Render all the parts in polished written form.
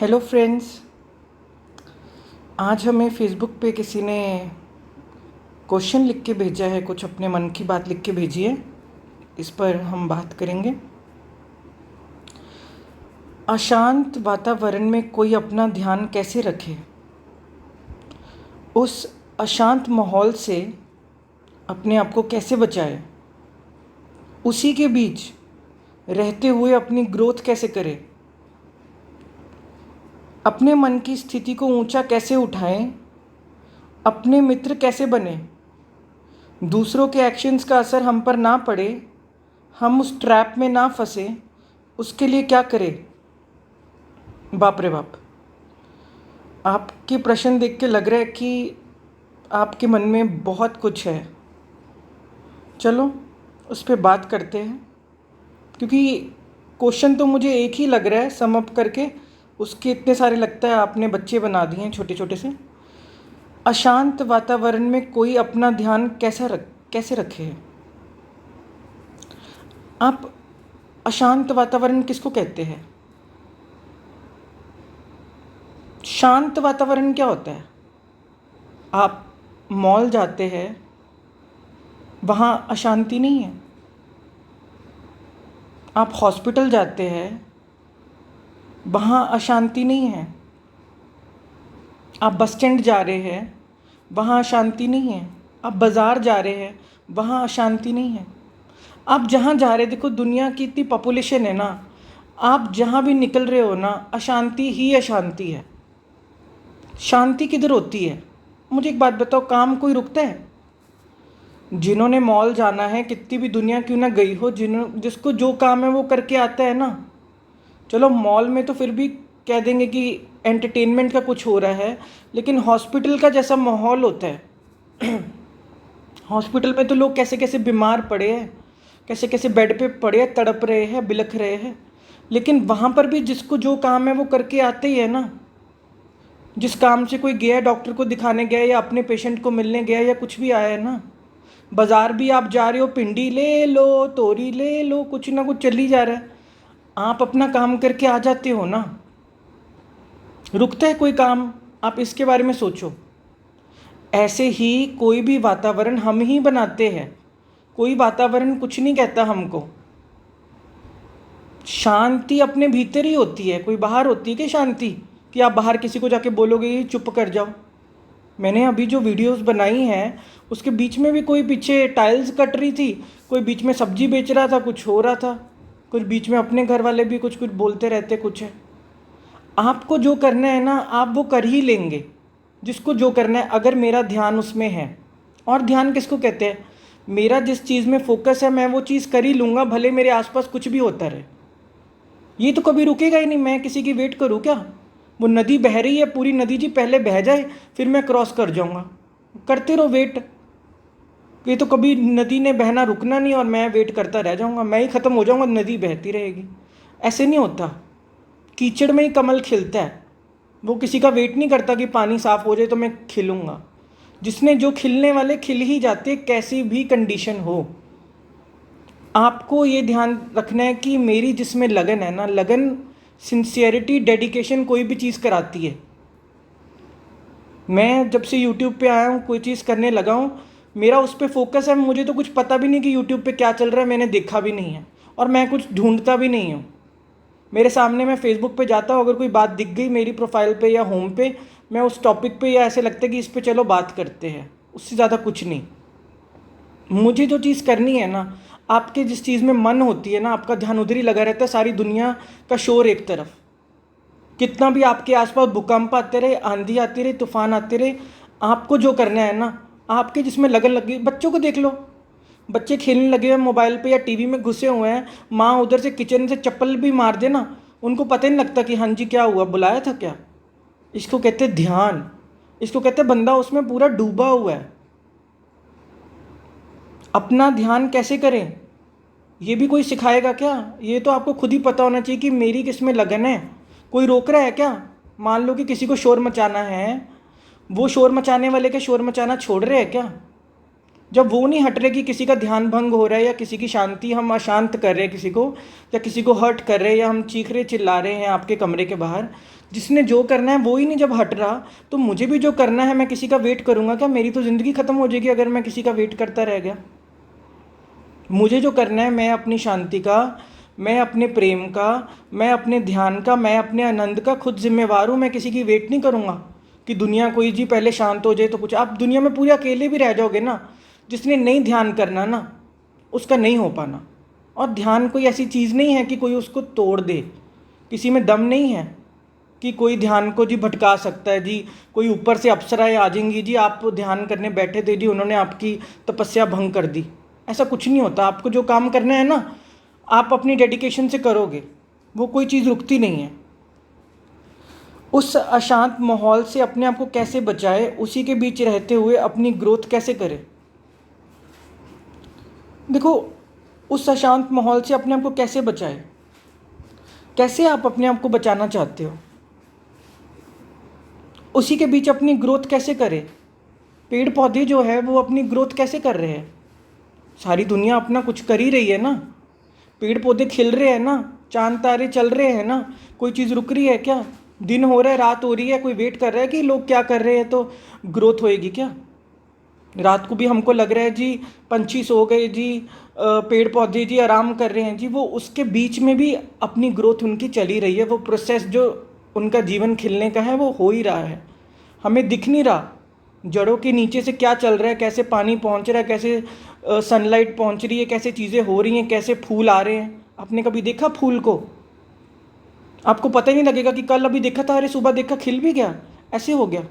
Hello friends. आज हमें Facebook पे किसी ने क्वेश्चन लिख के भेजा है, कुछ अपने मन की बात लिख के भेजी है। इस पर हम बात करेंगे। अशांत वातावरण में कोई अपना ध्यान कैसे रखे, उस अशांत माहौल से अपने आप को कैसे बचाए, उसी के बीच रहते हुए अपनी ग्रोथ कैसे करे, अपने मन की स्थिति को ऊंचा कैसे उठाएं, अपने मित्र कैसे बने, दूसरों के एक्शंस का असर हम पर ना पड़े, हम उस ट्रैप में ना फंसे, उसके लिए क्या करें। बाप रे बाप, आपके प्रश्न देख के लग रहा है कि आपके मन में बहुत कुछ है। चलो उस पर बात करते हैं, क्योंकि क्वेश्चन तो मुझे एक ही लग रहा है सम अप करके, उसके इतने सारे लगता है आपने बच्चे बना दिए हैं छोटे छोटे से। अशांत वातावरण में कोई अपना ध्यान कैसे रखे। आप अशांत वातावरण किसको कहते हैं? शांत वातावरण क्या होता है? आप मॉल जाते हैं, वहाँ अशांति नहीं है। आप हॉस्पिटल जाते हैं, वहाँ अशांति नहीं है। आप बस स्टैंड जा रहे हैं, वहाँ अशांति नहीं है। आप बाज़ार जा रहे हैं, वहाँ अशांति नहीं है। आप जहाँ जा रहे, देखो दुनिया की इतनी पॉपुलेशन है ना, आप जहाँ भी निकल रहे हो ना, अशांति ही अशांति है। शांति किधर होती है? मुझे एक बात बताओ, काम कोई रुकता है? जिन्होंने मॉल जाना है, कितनी भी दुनिया क्यों ना गई हो, जिसको जो काम है वो करके आता है ना। चलो मॉल में तो फिर भी कह देंगे कि एंटरटेनमेंट का कुछ हो रहा है, लेकिन हॉस्पिटल का जैसा माहौल होता है हॉस्पिटल में तो लोग कैसे कैसे बीमार पड़े हैं, कैसे कैसे बेड पे पड़े हैं, तड़प रहे हैं, बिलख रहे हैं, लेकिन वहाँ पर भी जिसको जो काम है वो करके आते ही है ना। जिस काम से कोई गया, डॉक्टर को दिखाने गया या अपने पेशेंट को मिलने गया या कुछ भी आया है ना। बाज़ार भी आप जा रहे हो, पिंडी ले लो, तोरी ले लो, कुछ ना कुछ चल ही जा रहा है, आप अपना काम करके आ जाते हो ना। रुकता है कोई काम? आप इसके बारे में सोचो। ऐसे ही कोई भी वातावरण हम ही बनाते हैं, कोई वातावरण कुछ नहीं कहता हमको। शांति अपने भीतर ही होती है, कोई बाहर होती है कि शांति कि आप बाहर किसी को जाके बोलोगे चुप कर जाओ। मैंने अभी जो वीडियोस बनाई हैं उसके बीच में भी कोई पीछे टाइल्स कट रही थी, कोई बीच में सब्जी बेच रहा था, कुछ हो रहा था, कुछ बीच में अपने घर वाले भी कुछ कुछ बोलते रहते कुछ है। आपको जो करना है ना, आप वो कर ही लेंगे, जिसको जो करना है, अगर मेरा ध्यान उसमें है। और ध्यान किसको कहते हैं? मेरा जिस चीज़ में फोकस है मैं वो चीज़ कर ही लूँगा, भले मेरे आसपास कुछ भी होता रहे। ये तो कभी रुकेगा ही नहीं। मैं किसी की वेट करूँ क्या? वो नदी बह रही है, पूरी नदी जी पहले बह जाए फिर मैं क्रॉस कर जाऊँगा। करते रहो वेट। ये तो कभी नदी ने बहना रुकना नहीं और मैं वेट करता रह जाऊँगा, मैं ही ख़त्म हो जाऊँगा, नदी बहती रहेगी। ऐसे नहीं होता। कीचड़ में ही कमल खिलता है। वो किसी का वेट नहीं करता कि पानी साफ़ हो जाए तो मैं खिलूँगा। जिसने जो खिलने वाले खिल ही जाते, कैसी भी कंडीशन हो। आपको ये ध्यान रखना है कि मेरी जिसमें लगन है ना, लगन, सिंसियरिटी, डेडिकेशन कोई भी चीज़ कराती है। मैं जब से यूट्यूब पे आया हूँ, कोई चीज़ करने लगा हूँ, मेरा उस पर फोकस है। मुझे तो कुछ पता भी नहीं कि यूट्यूब पे क्या चल रहा है, मैंने देखा भी नहीं है और मैं कुछ ढूंढता भी नहीं हूँ। मेरे सामने, मैं फेसबुक पे जाता हूँ, अगर कोई बात दिख गई मेरी प्रोफाइल पे या होम पे, मैं उस टॉपिक पे, या ऐसे लगता है कि इस पे चलो बात करते हैं, उससे ज़्यादा कुछ नहीं। मुझे जो चीज़ करनी है ना, आपके जिस चीज़ में मन होती है ना, आपका ध्यान उधर ही लगा रहता है। सारी दुनिया का शोर एक तरफ, कितना भी आपके आसपास भूकंप आते रहे, आंधी आती रहे, तूफान आते रहे, आपको जो करना है ना, आपके जिसमें लगन लगी। बच्चों को देख लो, बच्चे खेलने लगे हैं मोबाइल पे या टीवी में घुसे हुए हैं, माँ उधर से किचन से चप्पल भी मार दे ना, उनको पता ही नहीं लगता कि हाँ जी क्या हुआ, बुलाया था क्या। इसको कहते हैं ध्यान। इसको कहते हैं बंदा उसमें पूरा डूबा हुआ है। अपना ध्यान कैसे करें, ये भी कोई सिखाएगा क्या? ये तो आपको खुद ही पता होना चाहिए कि मेरी किस में लगन है। कोई रोक रहा है क्या? मान लो कि किसी को शोर मचाना है, वो शोर मचाने वाले के शोर मचाना छोड़ रहे हैं क्या? जब वो नहीं हट रहे कि किसी का ध्यान भंग हो रहा है या किसी की शांति हम अशांत कर रहे हैं किसी को, या किसी को हर्ट कर रहे हैं, या हम चीख रहे चिल्ला रहे हैं आपके कमरे के बाहर, जिसने जो करना है वो ही नहीं जब हट रहा, तो मुझे भी जो करना है मैं किसी का वेट करूँगा क्या? मेरी तो ज़िंदगी ख़त्म हो जाएगी अगर मैं किसी का वेट करता रह गया। मुझे जो करना है, मैं अपनी शांति का, मैं अपने प्रेम का, मैं अपने ध्यान का, मैं अपने आनंद का खुद जिम्मेवार हूँ। मैं किसी की वेट नहीं करूँगा कि दुनिया कोई जी पहले शांत हो जाए तो कुछ। आप दुनिया में पूरे अकेले भी रह जाओगे ना, जिसने नहीं ध्यान करना ना, उसका नहीं हो पाना। और ध्यान कोई ऐसी चीज़ नहीं है कि कोई उसको तोड़ दे, किसी में दम नहीं है कि कोई ध्यान को जी भटका सकता है जी, कोई ऊपर से अप्सराएं आ जाएंगी जी, आप ध्यान करने बैठे थे जी, उन्होंने आपकी तपस्या भंग कर दी। ऐसा कुछ नहीं होता। आपको जो काम करना है ना, आप अपनी डेडिकेशन से करोगे, वो कोई चीज़ रुकती नहीं है। उस अशांत माहौल से अपने आप को कैसे बचाए, उसी के बीच रहते हुए अपनी ग्रोथ कैसे करें। देखो, उस अशांत माहौल से अपने आप को कैसे बचाए, कैसे आप अपने आप को बचाना चाहते हो, उसी के बीच अपनी ग्रोथ कैसे करें। पेड़ पौधे जो है वो अपनी ग्रोथ कैसे कर रहे हैं? सारी दुनिया अपना कुछ कर ही रही है ना, पेड़ पौधे खिल रहे हैं ना, चांद तारे चल रहे हैं ना, कोई चीज़ रुक रही है क्या? दिन हो रहा है, रात हो रही है, कोई वेट कर रहा है कि लोग क्या कर रहे हैं तो ग्रोथ होएगी क्या? रात को भी हमको लग रहा है जी पंछी सो गए जी, पेड़ पौधे जी आराम कर रहे हैं जी, वो उसके बीच में भी अपनी ग्रोथ उनकी चल ही रही है। वो प्रोसेस जो उनका जीवन खिलने का है वो हो ही रहा है, हमें दिख नहीं रहा जड़ों के नीचे से क्या चल रहा है, कैसे पानी पहुंच रहा है, कैसे सनलाइट पहुंच रही है, कैसे चीज़ें हो रही हैं, कैसे फूल आ रहे हैं। आपने कभी देखा फूल को? आपको पता ही नहीं लगेगा कि कल अभी देखा था, अरे सुबह देखा खिल भी गया, ऐसे हो गया।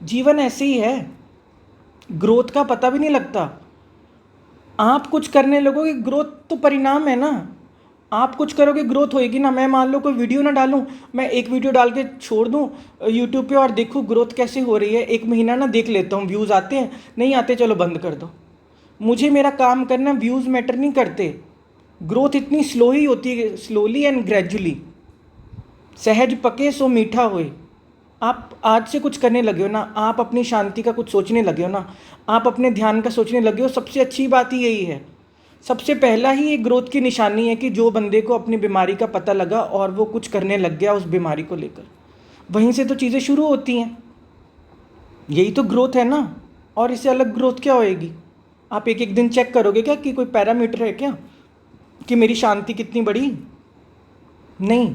जीवन ऐसे ही है, ग्रोथ का पता भी नहीं लगता। आप कुछ करने लगोगे, ग्रोथ तो परिणाम है ना। आप कुछ करोगे, ग्रोथ होएगी ना। मैं मान लो कोई वीडियो ना डालूं, मैं एक वीडियो डाल के छोड़ दूं यूट्यूब पे और देखूं ग्रोथ कैसे हो रही है, एक महीना ना देख लेता हूं, व्यूज़ आते हैं, नहीं आते चलो बंद कर दो। मुझे मेरा काम करना, व्यूज़ मैटर नहीं करते। ग्रोथ इतनी स्लो ही होती है, स्लोली एंड ग्रेजुअली। सहज पके सो मीठा होए। आप आज से कुछ करने लगे हो ना, आप अपनी शांति का कुछ सोचने लगे हो ना, आप अपने ध्यान का सोचने लगे हो, सबसे अच्छी बात ही यही है। सबसे पहला ही एक ग्रोथ की निशानी है कि जो बंदे को अपनी बीमारी का पता लगा और वो कुछ करने लग गया उस बीमारी को लेकर, वहीं से तो चीज़ें शुरू होती हैं। यही तो ग्रोथ है ना। और इससे अलग ग्रोथ क्या होएगी? आप एक एक दिन चेक करोगे क्या कि कोई पैरामीटर है क्या कि मेरी शांति कितनी बढ़ी? नहीं।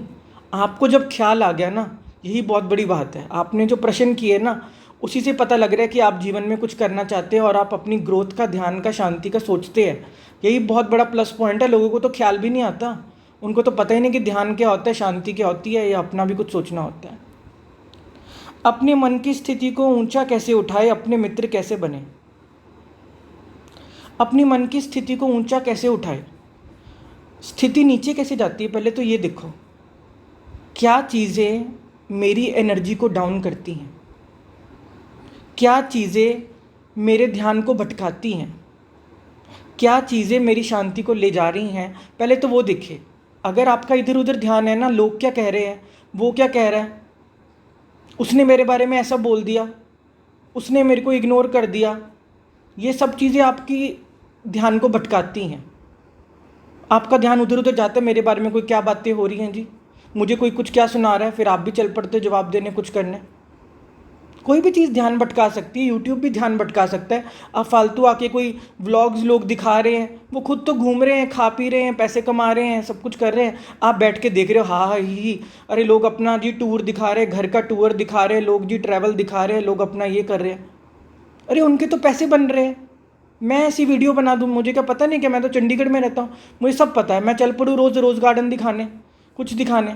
आपको जब ख्याल आ गया ना, यही बहुत बड़ी बात है, आपने जो प्रश्न किए ना, उसी से पता लग रहा है कि आप जीवन में कुछ करना चाहते हैं और आप अपनी ग्रोथ का, ध्यान का, शांति का सोचते हैं। यही बहुत बड़ा प्लस पॉइंट है। लोगों को तो ख्याल भी नहीं आता, उनको तो पता ही नहीं कि ध्यान क्या होता है, शांति क्या होती है, या अपना भी कुछ सोचना होता है। अपने मन की स्थिति को ऊंचा कैसे उठाए, अपने मित्र कैसे बने। अपनी मन की स्थिति को ऊंचा कैसे उठाए? स्थिति नीचे कैसे जाती है, पहले तो ये देखो, क्या चीज़ें मेरी एनर्जी को डाउन करती हैं, क्या चीज़ें मेरे ध्यान को भटकाती हैं, क्या चीज़ें मेरी शांति को ले जा रही हैं, पहले तो वो देखिए। अगर आपका इधर उधर ध्यान है ना, लोग क्या कह रहे हैं, वो क्या कह रहा है, उसने मेरे बारे में ऐसा बोल दिया, उसने मेरे को इग्नोर कर दिया, ये सब चीज़ें आपकी ध्यान को भटकाती हैं। आपका ध्यान उधर उधर जाता है, मेरे बारे में कोई क्या बातें हो रही हैं जी, मुझे कोई कुछ क्या सुना रहा है, फिर आप भी चल पड़ते हो जवाब देने, कुछ करने। कोई भी चीज़ ध्यान भटका सकती है, यूट्यूब भी ध्यान भटका सकता है। अब फालतू आके कोई व्लॉग्स लोग दिखा रहे हैं, वो खुद तो घूम रहे हैं, खा पी रहे हैं, पैसे कमा रहे हैं, सब कुछ कर रहे हैं, आप बैठ के देख रहे हो हा हा ही। अरे लोग अपना जी टूर दिखा रहे हैं, घर का टूर दिखा रहे हैं लोग जी, ट्रैवल दिखा रहे हैं लोग, अपना ये कर रहे हैं। अरे उनके तो पैसे बन रहे हैं, मैं ऐसी वीडियो बना दूँ, मुझे क्या पता नहीं क्या? मैं तो चंडीगढ़ में रहता हूँ, मुझे सब पता है। मैं चल पड़ूँ रोज़ रोज़ गार्डन दिखाने, कुछ दिखाने,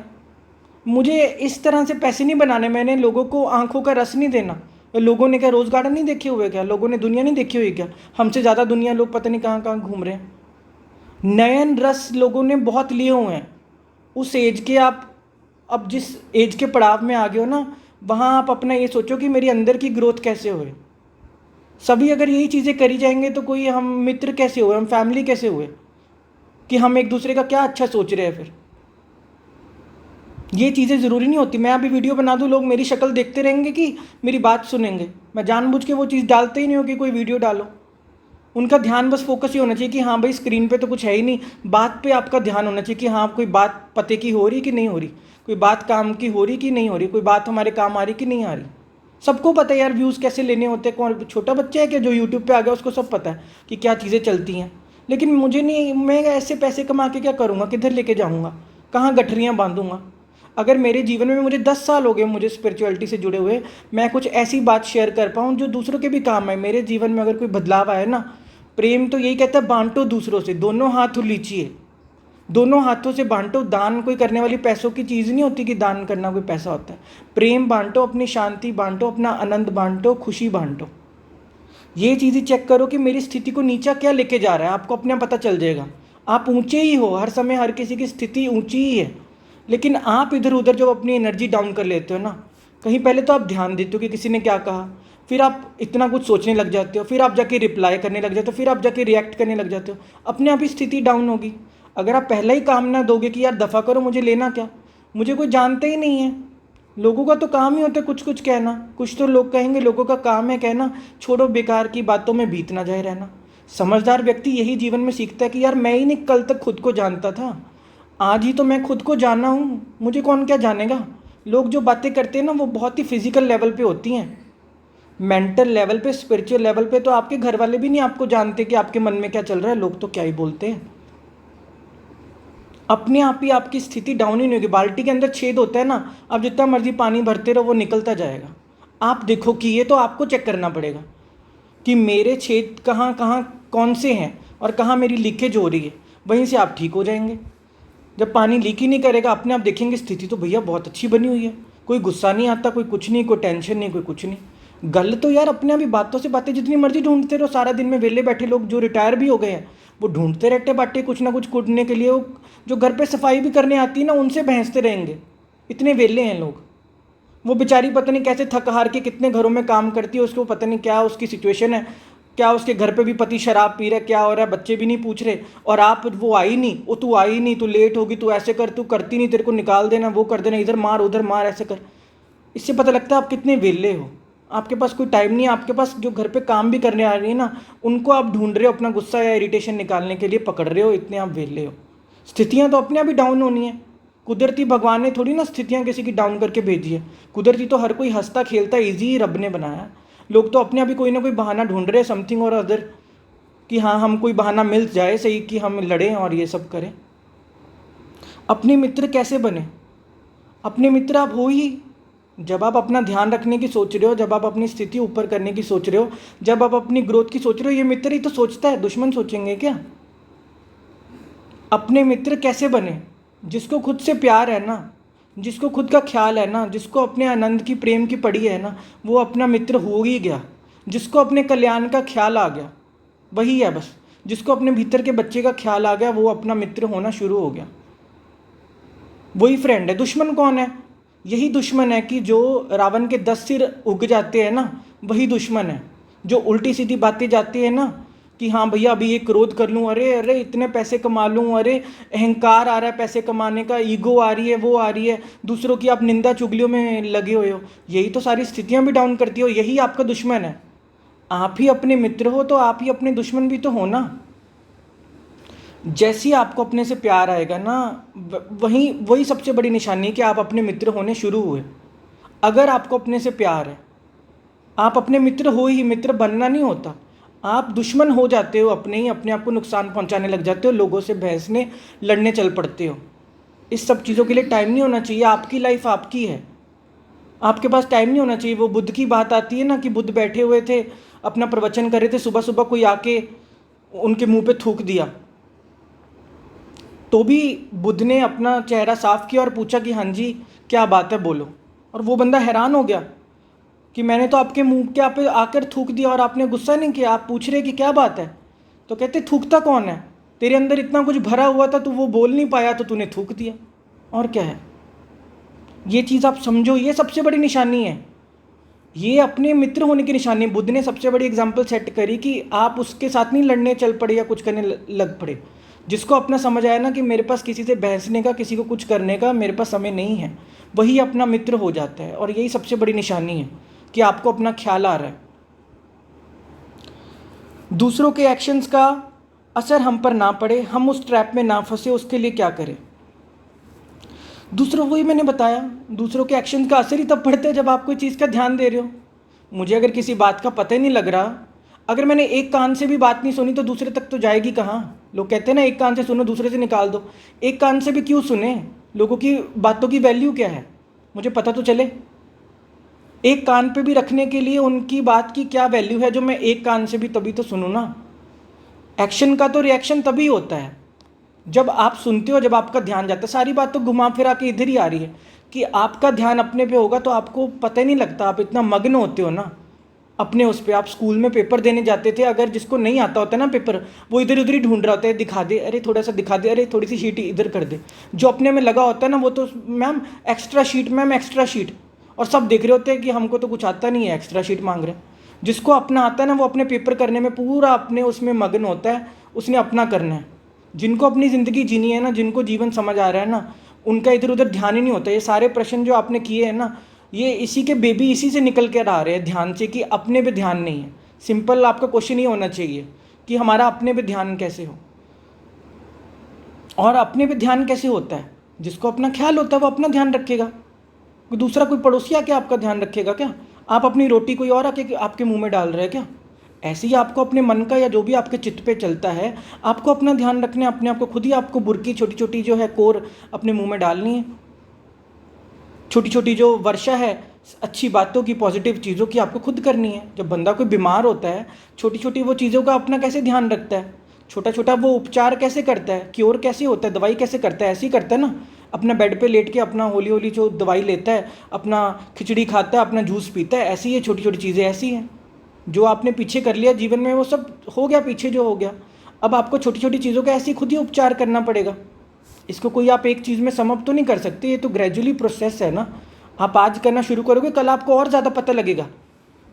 मुझे इस तरह से पैसे नहीं बनाने। मैंने लोगों को आंखों का रस नहीं देना। लोगों ने क्या रोज़ गार्डन नहीं देखे हुए क्या? लोगों ने दुनिया नहीं देखी हुई क्या? हमसे ज़्यादा दुनिया लोग पता नहीं कहाँ कहाँ घूम रहे हैं। नयन रस लोगों ने बहुत लिए हुए हैं। उस एज के आप अब जिस एज के पड़ाव में आ गए हो ना, वहाँ आप अपना ये सोचो कि मेरी अंदर की ग्रोथ कैसे हुए। सभी अगर यही चीज़ें करी जाएंगे तो कोई हम मित्र कैसे हुए, हम फैमिली कैसे हुए कि हम एक दूसरे का क्या अच्छा सोच रहे हैं। फिर ये चीज़ें ज़रूरी नहीं होती। मैं अभी वीडियो बना दूँ, लोग मेरी शक्ल देखते रहेंगे कि मेरी बात सुनेंगे। मैं जानबूझ के वो चीज़ डालते ही नहीं हो कि कोई वीडियो डालो। उनका ध्यान बस फोकस ये होना चाहिए कि हाँ भाई स्क्रीन पे तो कुछ है ही नहीं, बात पे आपका ध्यान होना चाहिए कि हाँ कोई बात पते की हो रही कि नहीं हो रही, कोई बात काम की हो रही कि नहीं हो रही, कोई बात हमारे काम आ रही कि नहीं आ रही। सबको पता है यार व्यूज़ कैसे लेने होते हैं, कौन छोटा बच्चा है कि जो यूट्यूब पे आ गया उसको सब पता है कि क्या चीज़ें चलती हैं। लेकिन मुझे नहीं, मैं ऐसे पैसे कमा के क्या करूँगा, किधर लेके जाऊँगा, कहाँ गठरियाँ बांधूँगा। अगर मेरे जीवन में, मुझे 10 साल हो गए मुझे स्पिरिचुअलिटी से जुड़े हुए, मैं कुछ ऐसी बात शेयर कर पाऊँ जो दूसरों के भी काम है। मेरे जीवन में अगर कोई बदलाव आए ना, प्रेम तो यही कहता है बांटो दूसरों से, दोनों हाथ लीजिए, दोनों हाथों से बांटो। दान कोई करने वाली पैसों की चीज़ नहीं होती कि दान करना कोई पैसा होता है। प्रेम बांटो, अपनी शांति बांटो, अपना आनंद बांटो, खुशी बांटो। ये चीज़ें चेक करो कि मेरी स्थिति को नीचा क्या लेके जा रहा है, आपको अपने पता चल जाएगा। आप ऊंचे ही हो, हर समय हर किसी की स्थिति ऊंची ही है, लेकिन आप इधर उधर जब अपनी एनर्जी डाउन कर लेते हो ना, कहीं पहले तो आप ध्यान देते हो कि किसी ने क्या कहा, फिर आप इतना कुछ सोचने लग जाते हो, फिर आप जाके रिप्लाई करने लग जाते हो, फिर आप जाके रिएक्ट करने लग जाते हो, अपने आप ही स्थिति डाउन होगी। अगर आप पहले ही काम ना दोगे कि यार दफ़ा करो, मुझे लेना क्या, मुझे कोई जानते ही नहीं है। लोगों का तो काम ही होता है कुछ कुछ कहना, कुछ तो लोग कहेंगे, लोगों का काम है कहना, छोड़ो बेकार की बातों में बीत ना जाए रहना। समझदार व्यक्ति यही जीवन में सीखता है कि यार मैं ही नहीं कल तक खुद को जानता था, आज ही तो मैं खुद को जाना हूँ, मुझे कौन क्या जानेगा। लोग जो बातें करते हैं ना वो बहुत ही फिजिकल लेवल पे होती हैं, मेंटल लेवल पे, स्पिरिचुअल लेवल पे तो आपके घर वाले भी नहीं आपको जानते कि आपके मन में क्या चल रहा है, लोग तो क्या ही बोलते हैं। अपने आप ही आपकी स्थिति डाउन ही नहीं होगी। बाल्टी के अंदर छेद होता है ना, आप जितना मर्जी पानी भरते रहो वो निकलता जाएगा। आप देखो कि ये तो आपको चेक करना पड़ेगा कि मेरे छेद कहाँ कहाँ कौन से हैं और कहाँ मेरी लीकेज हो रही है, वहीं से आप ठीक हो जाएंगे। जब पानी लीक ही नहीं करेगा, अपने आप देखेंगे स्थिति तो भैया बहुत अच्छी बनी हुई है, कोई गुस्सा नहीं आता, कोई कुछ नहीं, कोई टेंशन नहीं, कोई कुछ नहीं। गल तो यार अपने आप ही बातों से बातें जितनी मर्जी ढूंढते रहो, सारा दिन में वेले बैठे लोग जो रिटायर भी हो गए हैं वो ढूंढते रहते बातें कुछ ना कुछ कूटने के लिए। वो जो घर पे सफाई भी करने आती है ना उनसे बहसते रहेंगे, इतने वेले हैं लोग। वो बेचारी पता नहीं कैसे थक हार के कितने घरों में काम करती है, उसको पता नहीं क्या उसकी सिचुएशन है, क्या उसके घर पे भी पति शराब पी रहा है, क्या हो रहा है, बच्चे भी नहीं पूछ रहे, और आप वो आई नहीं, वो तू आई नहीं, तू लेट होगी, तू ऐसे कर, तू करती नहीं, तेरे को निकाल देना, वो कर देना, इधर मार उधर मार, ऐसे कर। इससे पता लगता है आप कितने वेले हो, आपके पास कोई टाइम नहीं है। आपके पास जो घर पे काम भी करने आ रही है ना, उनको आप ढूंढ रहे हो अपना गुस्सा या इरिटेशन निकालने के लिए, पकड़ रहे हो, इतने आप वेले हो। स्थितियाँ तो अपने आप ही डाउन होनी है। कुदरती भगवान ने थोड़ी ना स्थितियाँ किसी की डाउन करके भेजी है। कुदरती तो हर कोई हंसता खेलता ईजी रब ने बनाया। लोग तो अपने आप ही कोई ना कोई बहाना ढूंढ रहे हैं, समथिंग और अदर, कि हाँ हम कोई बहाना मिल जाए सही कि हम लड़ें और ये सब करें। अपने मित्र कैसे बने? अपने मित्र आप हो ही जब आप अपना ध्यान रखने की सोच रहे हो, जब आप अपनी स्थिति ऊपर करने की सोच रहे हो, जब आप अपनी ग्रोथ की सोच रहे हो। ये मित्र ही तो सोचता है, दुश्मन सोचेंगे क्या? अपने मित्र कैसे बने? जिसको खुद से प्यार है ना, जिसको खुद का ख्याल है ना, जिसको अपने आनंद की प्रेम की पड़ी है ना, वो अपना मित्र हो ही गया। जिसको अपने कल्याण का ख्याल आ गया वही है बस। जिसको अपने भीतर के बच्चे का ख्याल आ गया वो अपना मित्र होना शुरू हो गया, वही फ्रेंड है। दुश्मन कौन है? यही दुश्मन है कि जो रावण के 10 सिर उग जाते हैं ना, वही दुश्मन है। जो उल्टी सीधी बातें जाती है ना कि हाँ भैया अभी ये क्रोध कर लूँ, अरे अरे इतने पैसे कमा लूँ, अरे अहंकार आ रहा है पैसे कमाने का, ईगो आ रही है, वो आ रही है, दूसरों की आप निंदा चुगलियों में लगे हुए हो, यही तो सारी स्थितियाँ भी डाउन करती हो। यही आपका दुश्मन है। आप ही अपने मित्र हो तो आप ही अपने दुश्मन भी तो हो ना। जैसे ही आपको अपने से प्यार आएगा ना, वही वही सबसे बड़ी निशानी है कि आप अपने मित्र होने शुरू हुए। अगर आपको अपने से प्यार है, आप अपने मित्र हो ही, मित्र बनना नहीं होता। आप दुश्मन हो जाते हो, अपने ही अपने आप को नुकसान पहुंचाने लग जाते हो, लोगों से बहसने लड़ने चल पड़ते हो। इस सब चीज़ों के लिए टाइम नहीं होना चाहिए। आपकी लाइफ आपकी है, आपके पास टाइम नहीं होना चाहिए। वो बुद्ध की बात आती है ना कि बुद्ध बैठे हुए थे, अपना प्रवचन कर रहे थे, सुबह सुबह कोई आके उनके मुंह पे थूक दिया, तो भी बुद्ध ने अपना चेहरा साफ किया और पूछा कि हाँ जी क्या बात है बोलो। और वो बंदा हैरान हो गया कि मैंने तो आपके मुंह के पे आकर थूक दिया और आपने गुस्सा नहीं किया, आप पूछ रहे कि क्या बात है। तो कहते थूकता कौन है? तेरे अंदर इतना कुछ भरा हुआ था, तू वो बोल नहीं पाया तो तूने थूक दिया, और क्या है। ये चीज़ आप समझो, ये सबसे बड़ी निशानी है, ये अपने मित्र होने की निशानी। बुद्ध ने सबसे बड़ी एग्जाम्पल सेट करी कि आप उसके साथ नहीं लड़ने चल पड़े या कुछ करने लग पड़े। जिसको अपना समझ आया ना कि मेरे पास किसी से बहसने का, किसी को कुछ करने का मेरे पास समय नहीं है, वही अपना मित्र हो जाता है। और यही सबसे बड़ी निशानी है कि आपको अपना ख्याल आ रहा है। दूसरों के एक्शंस का असर हम पर ना पड़े, हम उस ट्रैप में ना फंसे, उसके लिए क्या करें? दूसरों, वही मैंने बताया, दूसरों के एक्शन का असर ही तब पड़ता है जब आप कोई चीज़ का ध्यान दे रहे हो। मुझे अगर किसी बात का पता ही नहीं लग रहा, अगर मैंने एक कान से भी बात नहीं सुनी तो दूसरे तक तो जाएगी कहाँ? लोग कहते हैं ना, एक कान से सुनो दूसरे से निकाल दो। एक कान से भी क्यों सुने? लोगों की बातों की वैल्यू क्या है, मुझे पता तो चले। एक कान पे भी रखने के लिए उनकी बात की क्या वैल्यू है जो मैं एक कान से भी तभी तो सुनूँ ना। एक्शन का तो रिएक्शन तभी होता है जब आप सुनते हो, जब आपका ध्यान जाता है। सारी बात तो घुमा फिरा के इधर ही आ रही है कि आपका ध्यान अपने पे होगा तो आपको पता ही नहीं लगता, आप इतना मग्न होते हो ना अपने उस पर। आप स्कूल में पेपर देने जाते थे, अगर जिसको नहीं आता होता ना पेपर, वो इधर उधर ही ढूंढ रहा होता है, दिखा दे, अरे थोड़ा सा दिखा दे, अरे थोड़ी सी शीट इधर कर दे। जो अपने में लगा होता है ना वो तो ma'am extra sheet, ma'am extra sheet, और सब देख रहे होते हैं कि हमको तो कुछ आता नहीं है, एक्स्ट्रा शीट मांग रहे हैं। जिसको अपना आता है ना वो अपने पेपर करने में पूरा अपने उसमें मग्न होता है, उसने अपना करना है। जिनको अपनी ज़िंदगी जीनी है ना, जिनको जीवन समझ आ रहा है ना, उनका इधर उधर ध्यान ही नहीं होता। ये सारे प्रश्न जो आपने किए हैं ना, ये इसी के बेबी इसी से निकल कर आ रहे हैं, ध्यान से, कि अपने पे ध्यान नहीं है। सिंपल आपका क्वेश्चन ही होना चाहिए कि हमारा अपने पे ध्यान कैसे हो। और अपने पे ध्यान कैसे होता है? जिसको अपना ख्याल होता है वो अपना ध्यान रखेगा। कोई दूसरा कोई पड़ोसी आके आपका ध्यान रखेगा क्या? आप अपनी रोटी कोई और आके आपके मुंह में डाल रहे हैं क्या? ऐसे ही आपको अपने मन का या जो भी आपके चित्त पे चलता है, आपको अपना ध्यान रखना है। अपने आप को खुद ही आपको बुरकी छोटी छोटी जो है कोर अपने मुंह में डालनी है। छोटी छोटी जो वर्षा है अच्छी बातों की, पॉजिटिव चीज़ों की आपको खुद करनी है। जब बंदा कोई बीमार होता है, छोटी छोटी वो चीज़ों का अपना कैसे ध्यान रखता है, छोटा छोटा वो उपचार कैसे करता है, क्योर कैसे होता है, दवाई कैसे करता है, ऐसे ही करता है ना। अपना बेड पे लेट के अपना होली होली जो दवाई लेता है, अपना खिचड़ी खाता है, अपना जूस पीता है, ऐसी ये छोटी छोटी चीज़ें ऐसी हैं। जो आपने पीछे कर लिया जीवन में वो सब हो गया पीछे जो हो गया। अब आपको छोटी छोटी चीज़ों का ऐसे ही खुद ही उपचार करना पड़ेगा। इसको कोई आप एक चीज़ में समअप तो नहीं कर सकते, ये तो ग्रेजुअली प्रोसेस है ना। आप आज करना शुरू करोगे, कल आपको और ज़्यादा पता लगेगा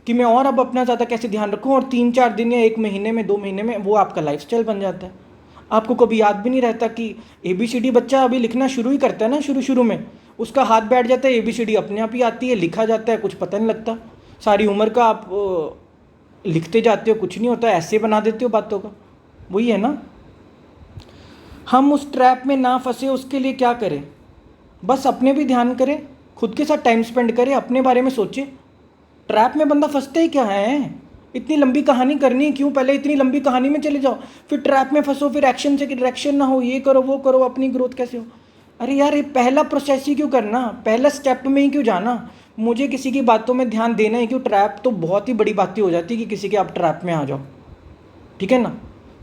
कि मैं और अब अपना ज़्यादा कैसे ध्यान रखूँ, और 3-4 दिन या 1 महीने में 2 महीने में वो आपका लाइफस्टाइल बन जाता है। आपको कभी याद भी नहीं रहता कि ABCD बच्चा अभी लिखना शुरू ही करता है ना, शुरू शुरू में उसका हाथ बैठ जाता है, ABCD अपने आप ही आती है, लिखा जाता है, कुछ पता नहीं लगता। सारी उम्र का आप लिखते जाते हो, कुछ नहीं होता, ऐसे बना देते हो बातों का। वही है ना, हम उस ट्रैप में ना फंसे, उसके लिए क्या करें? बस अपने भी ध्यान करें, खुद के साथ टाइम स्पेंड करें, अपने बारे में सोचें। ट्रैप में बंदा फंसता ही क्या है? इतनी लंबी कहानी करनी क्यों? पहले इतनी लंबी कहानी में चले जाओ, फिर ट्रैप में फंसो, फिर एक्शन से डायरेक्शन ना हो, ये करो वो करो, अपनी ग्रोथ कैसे हो? अरे यार, ये पहला प्रोसेस ही क्यों करना, पहला स्टेप में ही क्यों जाना? मुझे किसी की बातों में ध्यान देना ही क्यों? ट्रैप तो बहुत ही बड़ी बात ही हो जाती है कि किसी के आप ट्रैप में आ जाओ, ठीक है ना।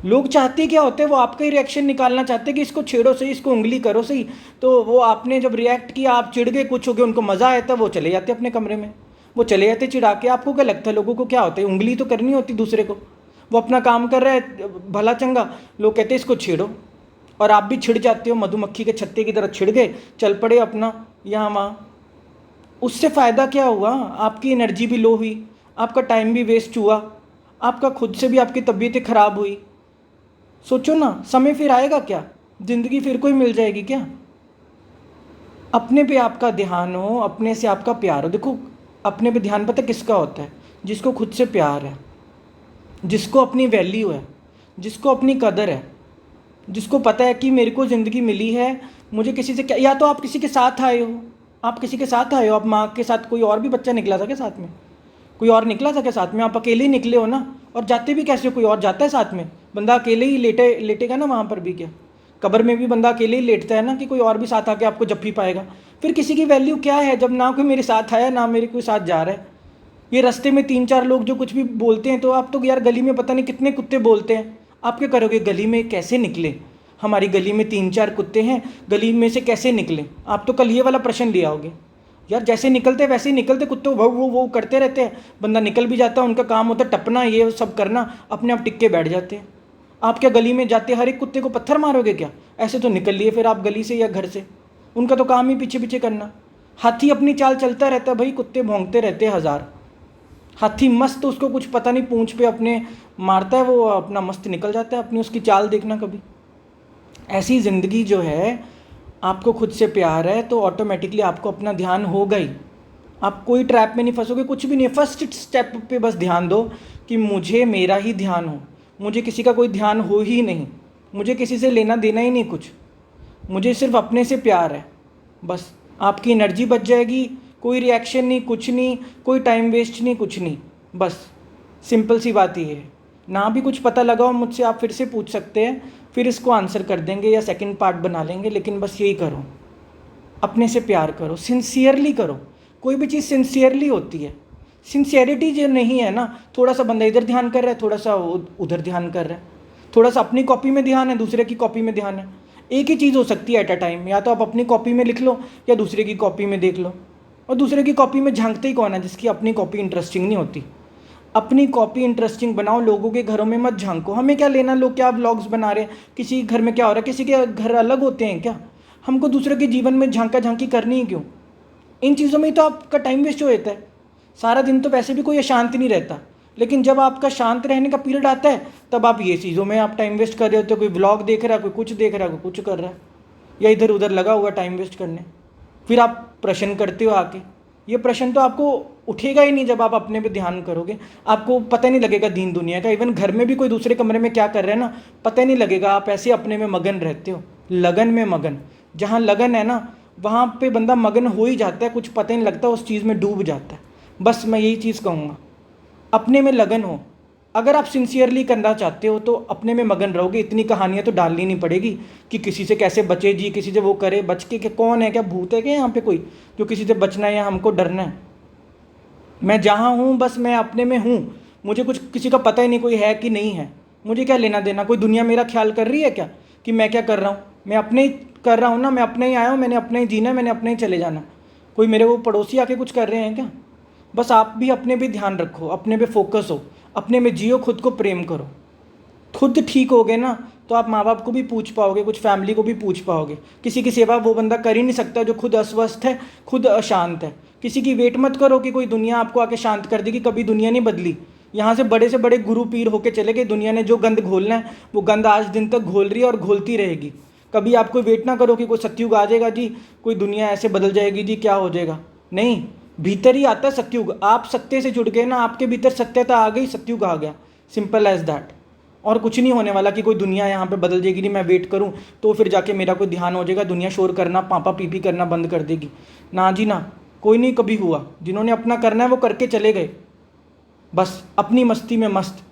लोग चाहते क्या होते हैं, वो आपका ही रिएक्शन निकालना चाहते हैं कि इसको छेड़ो सही, इसको उंगली करो सही। तो वो आपने जब रिएक्ट किया, आप चिढ़ गए, कुछ हो गया, उनको मज़ा आया था, वो चले जाते अपने कमरे में, वो चले जाते चिढ़ा के। आपको क्या लगता है लोगों को क्या होता है? उंगली तो करनी होती दूसरे को। वो अपना काम कर रहा है भला चंगा, लोग कहते हैं इसको छेड़ो, और आप भी छिड़ जाते हो, मधुमक्खी के छत्ते की तरह छिड़ गए, चल पड़े अपना यहाँ वहाँ। उससे फ़ायदा क्या हुआ? आपकी एनर्जी भी लो हुई, आपका टाइम भी वेस्ट हुआ, आपका खुद से भी आपकी तबीयतें ख़राब हुई। सोचो ना, समय फिर आएगा क्या? ज़िंदगी फिर कोई मिल जाएगी क्या? अपने पे आपका ध्यान हो, अपने से आपका प्यार हो। देखो, अपने पे ध्यान पता किसका होता है? जिसको खुद से प्यार है, जिसको अपनी वैल्यू है, जिसको अपनी कदर है, जिसको पता है कि मेरे को ज़िंदगी मिली है, मुझे किसी से क्या, या तो आप किसी के साथ आए हो, आप किसी के साथ आए हो, आप माँ के साथ, कोई और भी बच्चा निकला था क्या साथ में? कोई और निकला था क्या साथ में? आप अकेले ही निकले हो ना। और जाते भी कैसे हो? कोई और जाता है साथ में? बंदा अकेले ही लेटेगा ना वहाँ पर भी क्या? कब्र में भी बंदा अकेले ही लेटता है ना, कि कोई और भी साथ आके आपको जप्फी पाएगा? फिर किसी की वैल्यू क्या है जब ना कोई मेरे साथ आया, ना मेरे कोई साथ जा रहा है? ये रास्ते में 3-4 लोग जो कुछ भी बोलते हैं, तो आप तो यार गली में पता नहीं कितने कुत्ते बोलते हैं, आप क्या करोगे? गली में कैसे निकले? हमारी गली में 3-4 कुत्ते हैं, गली में से कैसे निकले? आप तो कल ये वाला प्रश्न ले आओगे। यार जैसे निकलते वैसे ही निकलते, कुत्ते वो करते रहते हैं, बंदा निकल भी जाता है, उनका काम होता है टपना, ये सब करना, अपने आप टिक के बैठ जाते हैं। आप क्या गली में जाते हर एक कुत्ते को पत्थर मारोगे क्या? ऐसे तो निकल लिए फिर आप गली से या घर से, उनका तो काम ही पीछे पीछे करना। हाथी अपनी चाल चलता रहता है भाई, कुत्ते भौंकते रहते हैं 1000। हाथी मस्त, उसको कुछ पता नहीं, पूंछ पे अपने मारता है, वो अपना मस्त निकल जाता है, अपनी उसकी चाल देखना कभी। ऐसी ज़िंदगी जो है, आपको खुद से प्यार है तो ऑटोमेटिकली आपको अपना ध्यान होगा ही। आप कोई ट्रैप में नहीं फंसोगे, कुछ भी नहीं। फर्स्ट स्टेप पे बस ध्यान दो कि मुझे मेरा ही ध्यान हो, मुझे किसी का कोई ध्यान हो ही नहीं, मुझे किसी से लेना देना ही नहीं कुछ, मुझे सिर्फ अपने से प्यार है। बस आपकी एनर्जी बच जाएगी, कोई रिएक्शन नहीं, कुछ नहीं, कोई टाइम वेस्ट नहीं, कुछ नहीं। बस सिंपल सी बात ये है। ना भी कुछ पता लगा हो मुझसे, आप फिर से पूछ सकते हैं, फिर इसको आंसर कर देंगे या सेकंड पार्ट बना लेंगे। लेकिन बस यही करो, अपने से प्यार करो, सिंसियरली करो। कोई भी चीज़ सिंसियरली होती है। सिंसियरिटी जो नहीं है ना, थोड़ा सा बंदा इधर ध्यान कर रहा है, थोड़ा सा उधर ध्यान कर रहा है, थोड़ा सा अपनी कॉपी में ध्यान है, दूसरे की कॉपी में ध्यान है। एक ही चीज़ हो सकती है एट अ टाइम, या तो आप अपनी कॉपी में लिख लो या दूसरे की कॉपी में देख लो। और दूसरे की कॉपी में झांकते ही कौन है, जिसकी अपनी कॉपी इंटरेस्टिंग नहीं होती। अपनी कॉपी इंटरेस्टिंग बनाओ, लोगों के घरों में मत झांको। हमें क्या लेना लोग क्या व्लॉग्स बना रहे हैं, किसी घर में क्या हो रहा है, किसी के घर अलग होते हैं क्या? हमको दूसरे के जीवन में झांका झांकी करनी है क्यों? इन चीज़ों में ही तो आपका टाइम वेस्ट हो जाता है। सारा दिन तो वैसे भी कोई अशांत नहीं रहता, लेकिन जब आपका शांत रहने का पीरियड आता है तब आप ये चीज़ों में आप टाइम वेस्ट कर रहे होते हो। कोई व्लॉग देख रहा है, कोई कुछ देख रहा है, कोई कुछ कर रहा है, या इधर उधर लगा हुआ टाइम वेस्ट करने। फिर आप प्रश्न करते हो आके। ये प्रश्न तो आपको उठेगा ही नहीं जब आप अपने पे ध्यान करोगे। आपको पता नहीं लगेगा दीन दुनिया का। इवन घर में भी कोई दूसरे कमरे में क्या कर रहे हैं ना, पता नहीं लगेगा। आप ऐसे अपने में मगन रहते हो, लगन में मगन। जहाँ लगन है ना, वहाँ पे बंदा मगन हो ही जाता है, कुछ पता नहीं लगता, उस चीज़ में डूब जाता है। बस मैं यही चीज़ कहूँगा, अपने में लगन हो। अगर आप सिंसियरली करना चाहते हो तो अपने में मगन रहोगे। इतनी कहानियाँ तो डालनी नहीं पड़ेगी कि किसी से कैसे बचे जी, किसी से वो करे। बच के कौन है, क्या भूत है क्या यहाँ पे कोई जो किसी से बचना है या हमको डरना है? मैं जहाँ हूँ बस मैं अपने में हूँ। मुझे कुछ किसी का पता ही नहीं कोई है कि नहीं है। मुझे क्या लेना देना, कोई दुनिया मेरा ख्याल कर रही है क्या कि मैं क्या कर रहा हूँ? मैं अपने ही कर रहा हूँ ना, मैं अपने ही आया हूँ, मैंने अपने ही जीना है, मैंने अपने ही चले जाना। कोई मेरे वो पड़ोसी आके कुछ कर रहे हैं क्या? बस आप भी अपने पे ध्यान रखो, अपने पे फोकस हो, अपने में जियो, खुद को प्रेम करो। खुद ठीक हो गए ना तो आप माँ बाप को भी पूछ पाओगे, कुछ फैमिली को भी पूछ पाओगे। किसी की सेवा वो बंदा कर ही नहीं सकता जो खुद अस्वस्थ है, खुद अशांत है। किसी की वेट मत करो कि कोई दुनिया आपको आके शांत कर देगी। कभी दुनिया नहीं बदली। यहाँ से बड़े गुरु पीर होके चले गए। दुनिया ने जो गंद घोलना है वो गंद आज दिन तक घोल रही है और घोलती रहेगी। कभी आप कोई वेट ना करो कि कोई सतयुग आ जाएगा जी, कोई दुनिया ऐसे बदल जाएगी जी, क्या हो जाएगा। नहीं, भीतर ही आता सतयुग। आप सत्य से जुड़ गए ना, आपके भीतर सत्यता आ गई, सतयुग आ गया। Simple as that. और कुछ नहीं होने वाला कि कोई दुनिया यहाँ पे बदल जाएगी, नहीं मैं वेट करूँ तो फिर जाके मेरा कोई ध्यान हो जाएगा, दुनिया शोर करना पापा पीपी करना बंद कर देगी। ना जी ना, कोई नहीं कभी हुआ। जिन्होंने अपना करना है वो करके चले गए, बस अपनी मस्ती में मस्त।